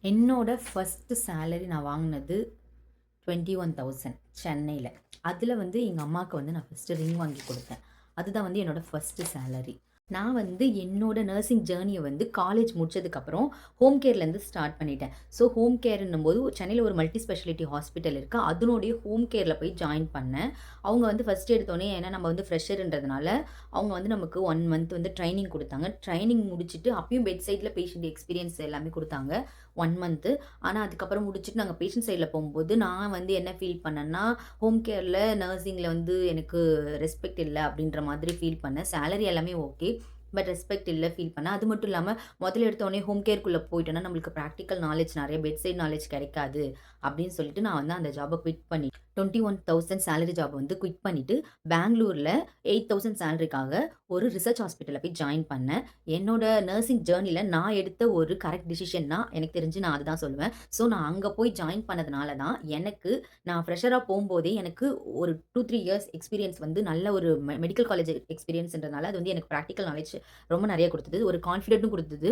என்னோட first salary நான் வாங்குனது 21,000 சென்னையில. அதில வந்து எங்க அம்மாக்கு வந்து நான் ஃபர்ஸ்ட்டு ரிங் வாங்கி குடுத்தேன். அதுதான் வந்து என்னோட ஃபர்ஸ்ட்டு சேலரி. நான் வந்து என்னோட நர்சிங் ஜர்னிய வந்து காலேஜ் முடிச்சதுக்கப்புறம் ஹோம் கேர்லேருந்து ஸ்டார்ட் பண்ணிட்டேன். ஸோ ஹோம் கேர்ன்னும்போது சென்னையில ஒரு மல்டி ஸ்பெஷாலிட்டி ஹாஸ்பிட்டல் இருக்கு. அதனுடைய ஹோம் கேர்ல போய் ஜாயின் பண்ணேன். அவங்க வந்து ஃபர்ஸ்ட் எடுத்தோனே ஏன்னா நம்ம வந்து ஃப்ரெஷர்ன்றதுனால, அவங்க வந்து நமக்கு 1 மந்த் வந்து ட்ரெய்னிங் குடுத்தாங்க. ட்ரெய்னிங் முடிச்சுட்டு அப்பயும் பெட் சைட்ல பேஷண்ட் எக்ஸ்பீரியன்ஸ் எல்லாமே குடுத்தாங்க. 1 மந்த். ஆனா, அதுக்கப்புறம் முடிச்சுட்டு நாங்க பேஷண்ட் சைட்ல போம்போது, நான் வந்து என்ன ஃபீல் பண்ணேன்னா, ஹோம் கேர்ல நர்சிங்ல வந்து எனக்கு ரெஸ்பெக்ட் இல்ல அப்டின்ற மாதிரி ஃபீல் பண்ணேன். சேலரி எல்லாமே ஓகே. பட் ரெஸ்பெக்ட் இல்ல ஃபீல் பண்ணேன். அது மட்டும் இல்லாம, முதல்ல எடுத்தோனே ஹோம் கேர்க்குள்ள போயிட்டோம்னா, நம்மளுக்கு பிராக்டிகல் நாலேட்ஜ் நெறைய பெட் சைட் நாலேட்ஜ் கிடைக்காது. அப்டின்னு சொல்லிட்டு நான் வந்து அந்த ஜாப குவிட் பண்ணி 21,000 சேலரி ஜாப் வந்து குவிட் பண்ணிட்டு, பெங்களூர்ல 8,000 சேலரிக்காக ஒரு ரிசர்ச் ஹாஸ்பிட்டல்ல போய் ஜாயின் பண்ணேன். என்னோட நர்சிங் ஜர்னில நான் எடுத்த ஒரு கரெக்ட் டிசிஷன்னா, எனக்கு தெரிஞ்சு நான் அதுதான் சொல்லுவேன். ஸோ நான் அங்க போய் ஜாயின் பண்ணதுனால தான், எனக்கு நான் ஃப்ரெஷரா போம்போதே எனக்கு ஒரு 2, 3 இயர்ஸ் எக்ஸ்பீரியன்ஸ் வந்து நல்ல ஒரு மெடிக்கல் காலேஜ் எக்ஸ்பீரியன்ஸ்ன்றதுனால, அது வந்து எனக்கு பிராக்டிகல் நாலேட்ஜ் ரொம்ப நெறைய குடுத்தது. ஒரு கான்ஃபிடென்ட்டும் குடுத்தது.